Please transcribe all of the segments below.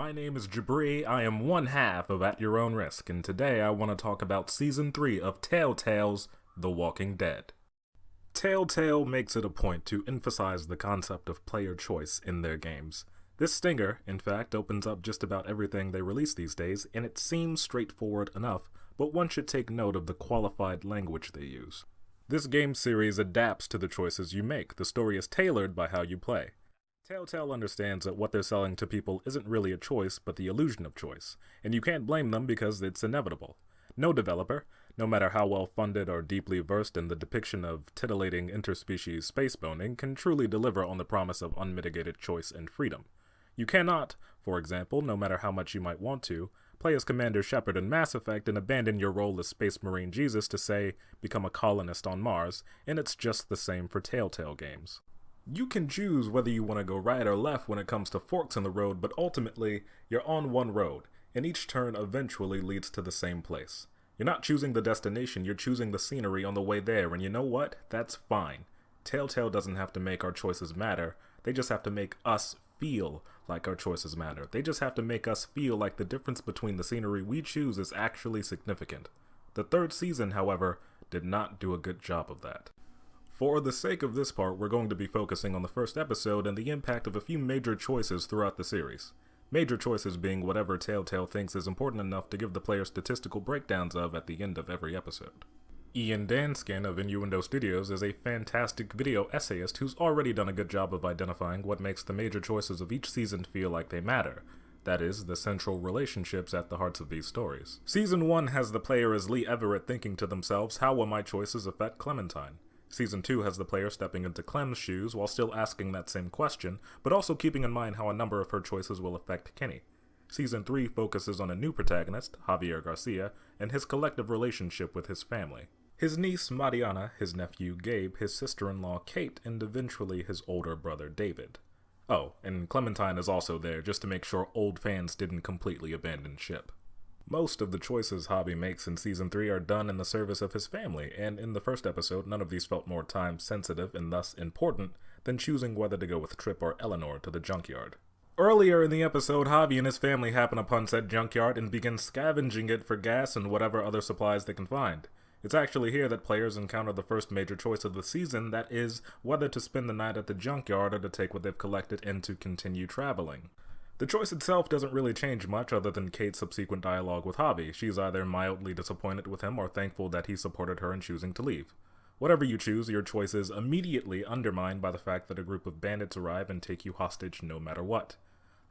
My name is Jabri, I am one half of At Your Own Risk, and today I want to talk about Season 3 of Telltale's The Walking Dead. Telltale makes it a point to emphasize the concept of player choice in their games. This stinger, in fact, opens up just about everything they release these days, and it seems straightforward enough, but one should take note of the qualified language they use. This game series adapts to the choices you make. The story is tailored by how you play. Telltale understands that what they're selling to people isn't really a choice, but the illusion of choice, and you can't blame them because it's inevitable. No developer, no matter how well funded or deeply versed in the depiction of titillating interspecies space boning, can truly deliver on the promise of unmitigated choice and freedom. You cannot, for example, no matter how much you might want to, play as Commander Shepard in Mass Effect and abandon your role as Space Marine Jesus to, say, become a colonist on Mars, and it's just the same for Telltale games. You can choose whether you want to go right or left when it comes to forks in the road, but ultimately, you're on one road, and each turn eventually leads to the same place. You're not choosing the destination, you're choosing the scenery on the way there, and you know what? That's fine. Telltale doesn't have to make our choices matter, they just have to make us feel like our choices matter. They just have to make us feel like the difference between the scenery we choose is actually significant. The third season, however, did not do a good job of that. For the sake of this part, we're going to be focusing on the first episode and the impact of a few major choices throughout the series. Major choices being whatever Telltale thinks is important enough to give the player statistical breakdowns of at the end of every episode. Ian Danskin of Innuendo Studios is a fantastic video essayist who's already done a good job of identifying what makes the major choices of each season feel like they matter. That is, the central relationships at the hearts of these stories. Season 1 has the player as Lee Everett thinking to themselves, how will my choices affect Clementine? Season 2 has the player stepping into Clem's shoes while still asking that same question, but also keeping in mind how a number of her choices will affect Kenny. Season 3 focuses on a new protagonist, Javier Garcia, and his collective relationship with his family. His niece, Mariana, his nephew, Gabe, his sister-in-law, Kate, and eventually his older brother, David. Oh, and Clementine is also there just to make sure old fans didn't completely abandon ship. Most of the choices Javi makes in Season 3 are done in the service of his family, and in the first episode, none of these felt more time-sensitive and thus important than choosing whether to go with Trip or Eleanor to the junkyard. Earlier in the episode, Javi and his family happen upon said junkyard and begin scavenging it for gas and whatever other supplies they can find. It's actually here that players encounter the first major choice of the season, that is, whether to spend the night at the junkyard or to take what they've collected and to continue traveling. The choice itself doesn't really change much other than Kate's subsequent dialogue with Javi. She's either mildly disappointed with him or thankful that he supported her in choosing to leave. Whatever you choose, your choice is immediately undermined by the fact that a group of bandits arrive and take you hostage no matter what.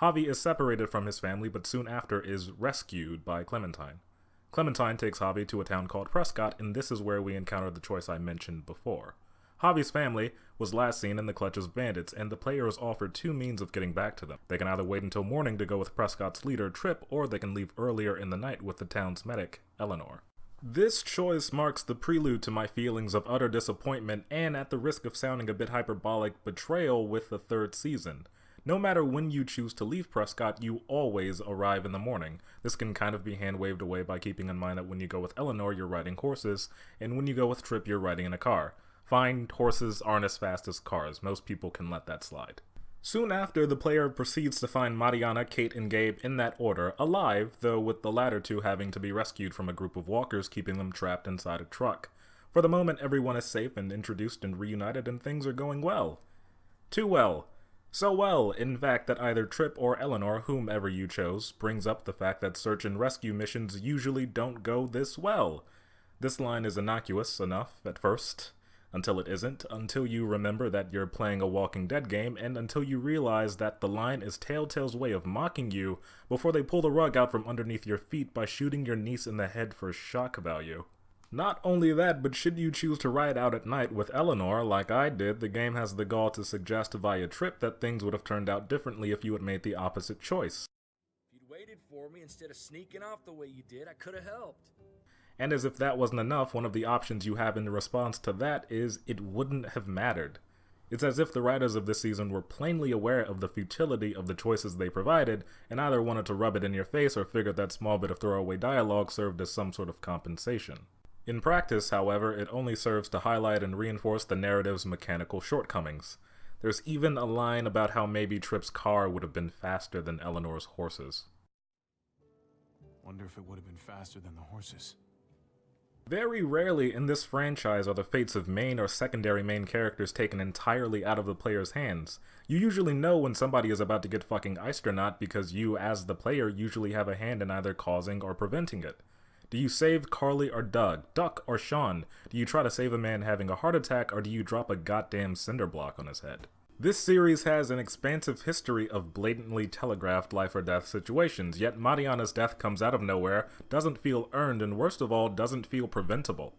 Javi is separated from his family but soon after is rescued by Clementine. Clementine takes Javi to a town called Prescott, and this is where we encounter the choice I mentioned before. Javi's family was last seen in the clutches of bandits, and the player is offered two means of getting back to them. They can either wait until morning to go with Prescott's leader, Trip, or they can leave earlier in the night with the town's medic, Eleanor. This choice marks the prelude to my feelings of utter disappointment and, at the risk of sounding a bit hyperbolic, betrayal with the third season. No matter when you choose to leave Prescott, you always arrive in the morning. This can kind of be hand-waved away by keeping in mind that when you go with Eleanor, you're riding horses, and when you go with Trip, you're riding in a car. Fine, horses aren't as fast as cars. Most people can let that slide. Soon after, the player proceeds to find Mariana, Kate, and Gabe in that order, alive, though with the latter two having to be rescued from a group of walkers keeping them trapped inside a truck. For the moment, everyone is safe and introduced and reunited, and things are going well. Too well. So well, in fact, that either Trip or Eleanor, whomever you chose, brings up the fact that search and rescue missions usually don't go this well. This line is innocuous enough at first, until it isn't, until you remember that you're playing a Walking Dead game, and until you realize that the line is Telltale's way of mocking you before they pull the rug out from underneath your feet by shooting your niece in the head for shock value. Not only that, but should you choose to ride out at night with Eleanor, like I did, the game has the gall to suggest via Trip that things would have turned out differently if you had made the opposite choice. If you'd waited for me instead of sneaking off the way you did, I could have helped. And as if that wasn't enough, one of the options you have in response to that is it wouldn't have mattered. It's as if the writers of this season were plainly aware of the futility of the choices they provided, and either wanted to rub it in your face or figured that small bit of throwaway dialogue served as some sort of compensation. In practice, however, it only serves to highlight and reinforce the narrative's mechanical shortcomings. There's even a line about how maybe Tripp's car would have been faster than Eleanor's horses. Wonder if it would have been faster than the horses. Very rarely in this franchise are the fates of main or secondary main characters taken entirely out of the player's hands. You usually know when somebody is about to get fucking iced or not because you, as the player, usually have a hand in either causing or preventing it. Do you save Carly or Doug, Duck or Sean? Do you try to save a man having a heart attack, or do you drop a goddamn cinder block on his head? This series has an expansive history of blatantly telegraphed life or death situations, yet Mariana's death comes out of nowhere, doesn't feel earned, and worst of all, doesn't feel preventable.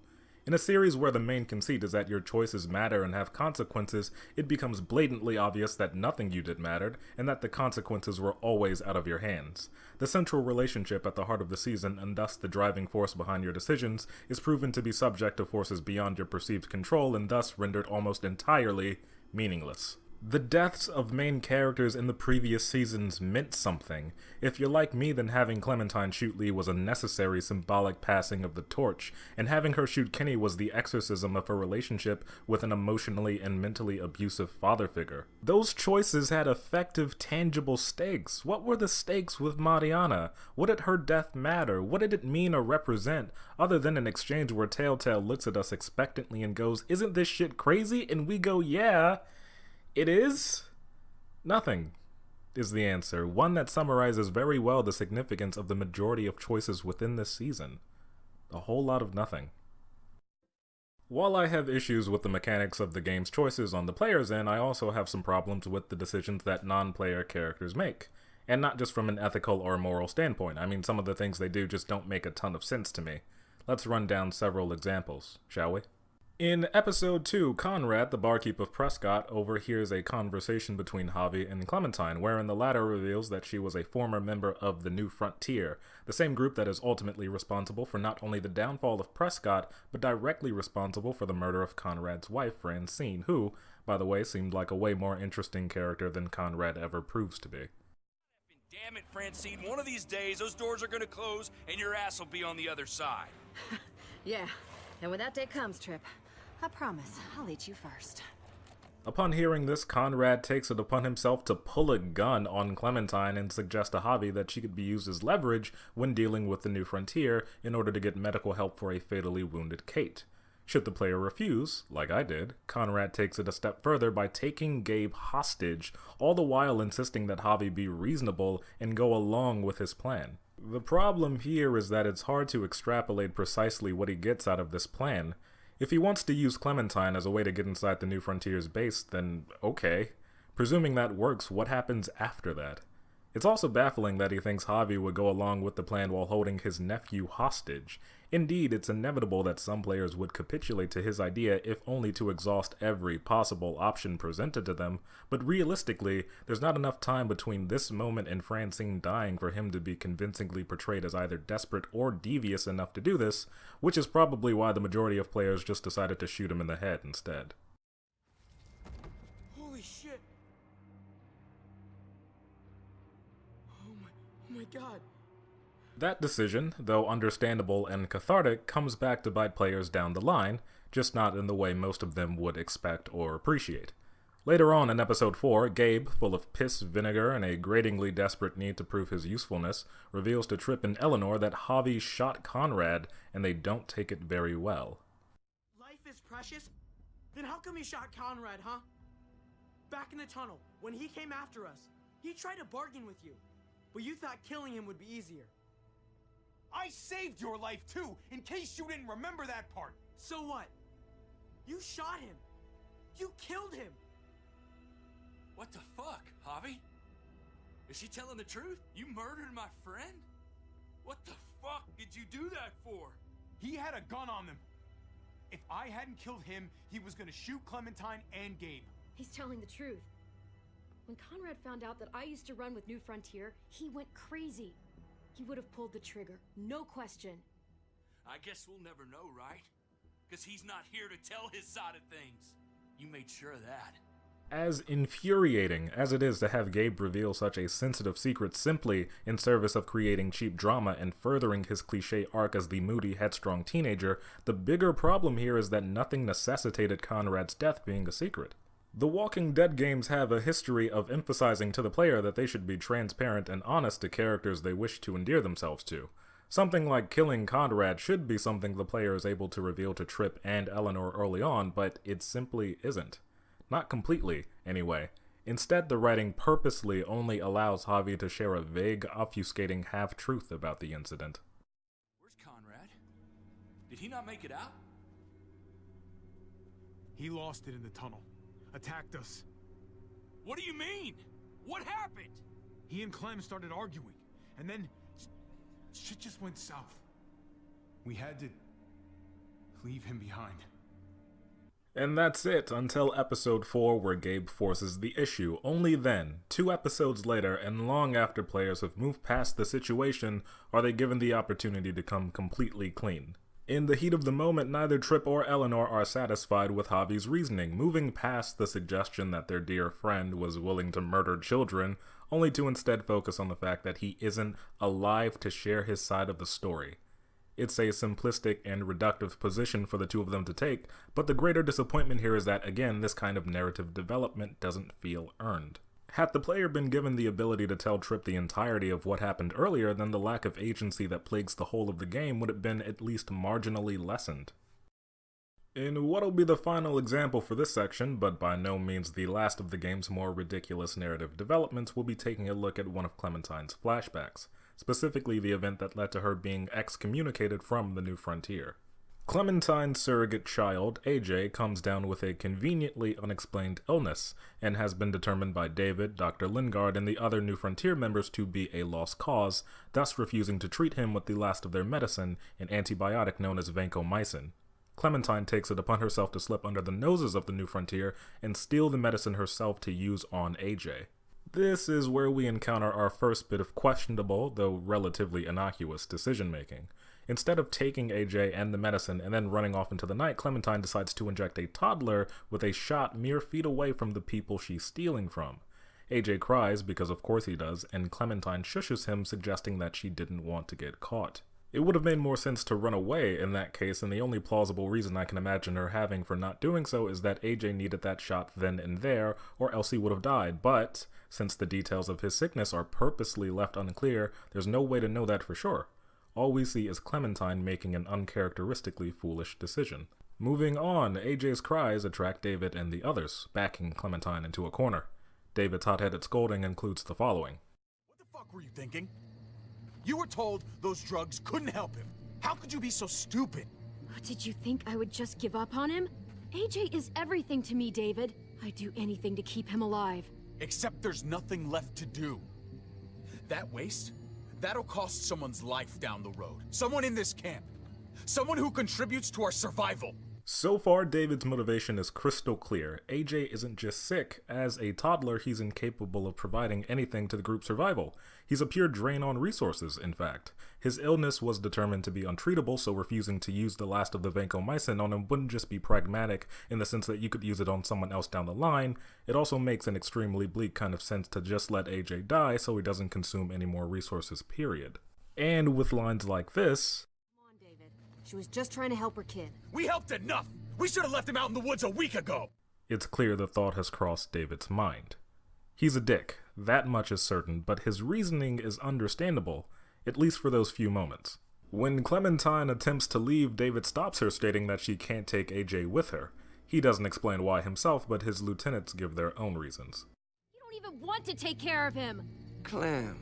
In a series where the main conceit is that your choices matter and have consequences, it becomes blatantly obvious that nothing you did mattered, and that the consequences were always out of your hands. The central relationship at the heart of the season, and thus the driving force behind your decisions, is proven to be subject to forces beyond your perceived control, and thus rendered almost entirely meaningless. The deaths of main characters in the previous seasons meant something. If you're like me, then having Clementine shoot Lee was a necessary symbolic passing of the torch, and having her shoot Kenny was the exorcism of her relationship with an emotionally and mentally abusive father figure. Those choices had effective, tangible stakes. What were the stakes with Mariana? What did her death matter? What did it mean or represent, other than an exchange where Telltale looks at us expectantly and goes, "Isn't this shit crazy?" And we go, "Yeah. It is?" Nothing is the answer, one that summarizes very well the significance of the majority of choices within this season. A whole lot of nothing. While I have issues with the mechanics of the game's choices on the player's end, I also have some problems with the decisions that non-player characters make. And not just from an ethical or moral standpoint. I mean, some of the things they do just don't make a ton of sense to me. Let's run down several examples, shall we? In Episode 2, Conrad, the barkeep of Prescott, overhears a conversation between Javi and Clementine, wherein the latter reveals that she was a former member of the New Frontier, the same group that is ultimately responsible for not only the downfall of Prescott, but directly responsible for the murder of Conrad's wife, Francine, who, by the way, seemed like a way more interesting character than Conrad ever proves to be. Damn it, Francine, one of these days those doors are gonna close and your ass will be on the other side. Yeah, and when that day comes, Trip, I promise I'll eat you first. Upon hearing this, Conrad takes it upon himself to pull a gun on Clementine and suggest to Javi that she could be used as leverage when dealing with the New Frontier in order to get medical help for a fatally wounded Kate. Should the player refuse, like I did, Conrad takes it a step further by taking Gabe hostage, all the while insisting that Javi be reasonable and go along with his plan. The problem here is that it's hard to extrapolate precisely what he gets out of this plan. If he wants to use Clementine as a way to get inside the New Frontier's base, then okay. Presuming that works, what happens after that? It's also baffling that he thinks Javi would go along with the plan while holding his nephew hostage. Indeed, it's inevitable that some players would capitulate to his idea if only to exhaust every possible option presented to them, but realistically, there's not enough time between this moment and Francine dying for him to be convincingly portrayed as either desperate or devious enough to do this, which is probably why the majority of players just decided to shoot him in the head instead. Holy shit! Oh my god. That decision, though understandable and cathartic, comes back to bite players down the line, just not in the way most of them would expect or appreciate. Later on in Episode 4, Gabe, full of piss, vinegar, and a gratingly desperate need to prove his usefulness, reveals to Tripp and Eleanor that Javi shot Conrad, and they don't take it very well. Life is precious? Then how come you shot Conrad, huh? Back in the tunnel, when he came after us, he tried to bargain with you, but you thought killing him would be easier. I saved your life too, in case you didn't remember that part. So what? You shot him. You killed him. What the fuck, Javi? Is she telling the truth? You murdered my friend? What the fuck did you do that for? He had a gun on them. If I hadn't killed him, he was gonna shoot Clementine and Gabe. He's telling the truth. When Conrad found out that I used to run with New Frontier, he went crazy. He would have pulled the trigger, no question. I guess we'll never know, right? Because he's not here to tell his side of things. You made sure of that. As infuriating as it is to have Gabe reveal such a sensitive secret simply in service of creating cheap drama and furthering his cliche arc as the moody, headstrong teenager, the bigger problem here is that nothing necessitated Conrad's death being a secret. The Walking Dead games have a history of emphasizing to the player that they should be transparent and honest to characters they wish to endear themselves to. Something like killing Conrad should be something the player is able to reveal to Tripp and Eleanor early on, but it simply isn't. Not completely, anyway. Instead, the writing purposely only allows Javi to share a vague, obfuscating half-truth about the incident. Where's Conrad? Did he not make it out? He lost it in the tunnel. Attacked us. What do you mean? What happened? He and Clem started arguing, and then shit just went south. We had to leave him behind. And that's it until episode 4 where Gabe forces the issue. Only then, 2 episodes later and long after players have moved past the situation, are they given the opportunity to come completely clean. In the heat of the moment, neither Tripp or Eleanor are satisfied with Javi's reasoning, moving past the suggestion that their dear friend was willing to murder children, only to instead focus on the fact that he isn't alive to share his side of the story. It's a simplistic and reductive position for the two of them to take, but the greater disappointment here is that, again, this kind of narrative development doesn't feel earned. Had the player been given the ability to tell Tripp the entirety of what happened earlier, then the lack of agency that plagues the whole of the game would have been at least marginally lessened. In what'll be the final example for this section, but by no means the last of the game's more ridiculous narrative developments, we'll be taking a look at one of Clementine's flashbacks, specifically the event that led to her being excommunicated from the New Frontier. Clementine's surrogate child, AJ, comes down with a conveniently unexplained illness, and has been determined by David, Dr. Lingard, and the other New Frontier members to be a lost cause, thus refusing to treat him with the last of their medicine, an antibiotic known as vancomycin. Clementine takes it upon herself to slip under the noses of the New Frontier and steal the medicine herself to use on AJ. This is where we encounter our first bit of questionable, though relatively innocuous, decision-making. Instead of taking AJ and the medicine and then running off into the night, Clementine decides to inject a toddler with a shot mere feet away from the people she's stealing from. AJ cries, because of course he does, and Clementine shushes him, suggesting that she didn't want to get caught. It would have made more sense to run away in that case, and the only plausible reason I can imagine her having for not doing so is that AJ needed that shot then and there, or else he would have died, but since the details of his sickness are purposely left unclear, there's no way to know that for sure. All we see is Clementine making an uncharacteristically foolish decision. Moving on, AJ's cries attract David and the others, backing Clementine into a corner. David's hot-headed scolding includes the following. What the fuck were you thinking? You were told those drugs couldn't help him. How could you be so stupid? Did you think I would just give up on him? AJ is everything to me, David. I'd do anything to keep him alive. Except there's nothing left to do. That waste? That'll cost someone's life down the road. Someone in this camp. Someone who contributes to our survival. So far, David's motivation is crystal clear. AJ isn't just sick. As a toddler, he's incapable of providing anything to the group's survival. He's a pure drain on resources, in fact. His illness was determined to be untreatable, so refusing to use the last of the vancomycin on him wouldn't just be pragmatic in the sense that you could use it on someone else down the line. It also makes an extremely bleak kind of sense to just let AJ die so he doesn't consume any more resources, period. And with lines like this, She was just trying to help her kid. We helped enough! We should have left him out in the woods a week ago! it's clear the thought has crossed David's mind. He's a dick, that much is certain, but his reasoning is understandable, at least for those few moments. When Clementine attempts to leave, David stops her, stating that she can't take AJ with her. He doesn't explain why himself, but his lieutenants give their own reasons. You don't even want to take care of him! Clem,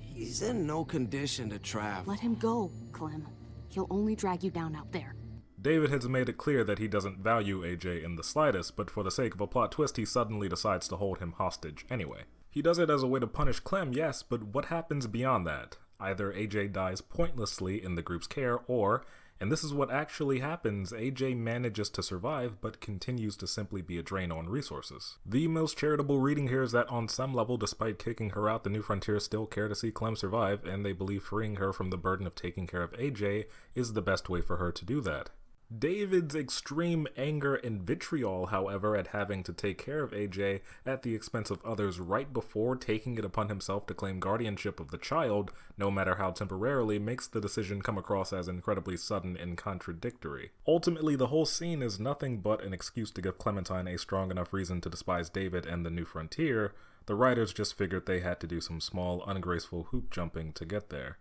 he's in no condition to travel. Let him go, Clem. He'll only drag you down out there. David has made it clear that he doesn't value AJ in the slightest, but for the sake of a plot twist, he suddenly decides to hold him hostage anyway. He does it as a way to punish Clem, yes, but what happens beyond that? Either AJ dies pointlessly in the group's care, or, and this is what actually happens, AJ manages to survive, but continues to simply be a drain on resources. The most charitable reading here is that on some level, despite kicking her out, the New Frontier still care to see Clem survive, and they believe freeing her from the burden of taking care of AJ is the best way for her to do that. David's extreme anger and vitriol, however, at having to take care of AJ at the expense of others right before taking it upon himself to claim guardianship of the child, no matter how temporarily, makes the decision come across as incredibly sudden and contradictory. Ultimately, the whole scene is nothing but an excuse to give Clementine a strong enough reason to despise David and the New Frontier. The writers just figured they had to do some small, ungraceful hoop jumping to get there.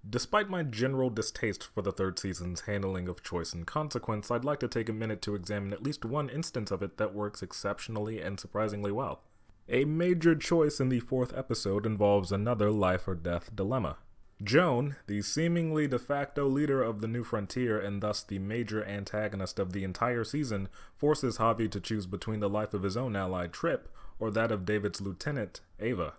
Despite my general distaste for the third season's handling of choice and consequence, I'd like to take a minute to examine at least one instance of it that works exceptionally and surprisingly well. A major choice in the fourth episode involves another life or death dilemma. Joan, the seemingly de facto leader of the New Frontier and thus the major antagonist of the entire season, forces Javi to choose between the life of his own ally, Trip, or that of David's lieutenant, Ava.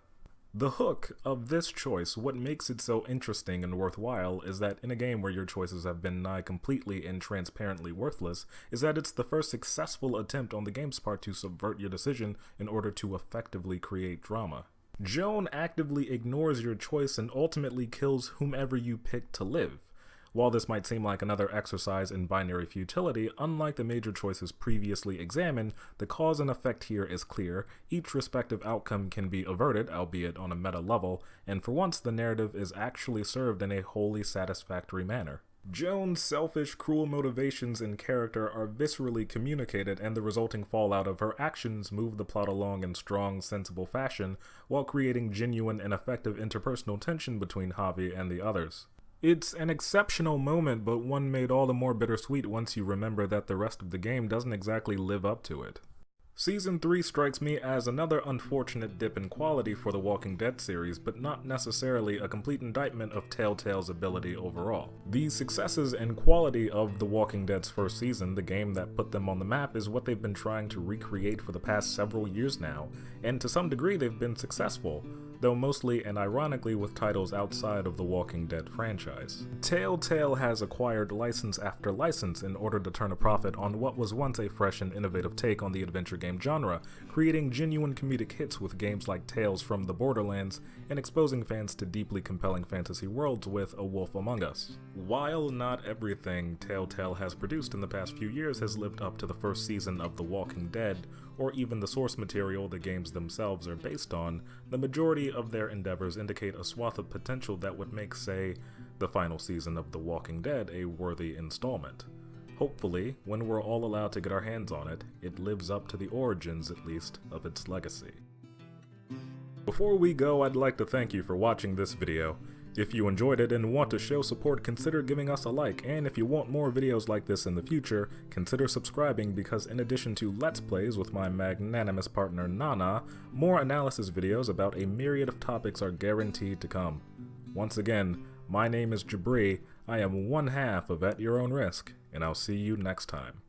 The hook of this choice, what makes it so interesting and worthwhile, is that in a game where your choices have been nigh completely and transparently worthless, is that it's the first successful attempt on the game's part to subvert your decision in order to effectively create drama. Joan actively ignores your choice and ultimately kills whomever you pick to live. While this might seem like another exercise in binary futility, unlike the major choices previously examined, the cause and effect here is clear, each respective outcome can be averted, albeit on a meta level, and for once the narrative is actually served in a wholly satisfactory manner. Joan's selfish, cruel motivations and character are viscerally communicated, and the resulting fallout of her actions move the plot along in strong, sensible fashion, while creating genuine and effective interpersonal tension between Javi and the others. It's an exceptional moment, but one made all the more bittersweet once you remember that the rest of the game doesn't exactly live up to it. Season 3 strikes me as another unfortunate dip in quality for the Walking Dead series, but not necessarily a complete indictment of Telltale's ability overall. The successes and quality of The Walking Dead's first season, the game that put them on the map, is what they've been trying to recreate for the past several years now, and to some degree they've been successful, though mostly and ironically with titles outside of the Walking Dead franchise. Telltale has acquired license after license in order to turn a profit on what was once a fresh and innovative take on the adventure game genre, creating genuine comedic hits with games like Tales from the Borderlands and exposing fans to deeply compelling fantasy worlds with A Wolf Among Us. While not everything Telltale has produced in the past few years has lived up to the first season of The Walking Dead, or even the source material the games themselves are based on, the majority of their endeavors indicate a swath of potential that would make, say, the final season of The Walking Dead a worthy installment. Hopefully, when we're all allowed to get our hands on it, it lives up to the origins, at least, of its legacy. Before we go, I'd like to thank you for watching this video. If you enjoyed it and want to show support, consider giving us a like, and if you want more videos like this in the future, consider subscribing because in addition to Let's Plays with my magnanimous partner Nana, more analysis videos about a myriad of topics are guaranteed to come. Once again, my name is Jabri, I am one half of At Your Own Risk, and I'll see you next time.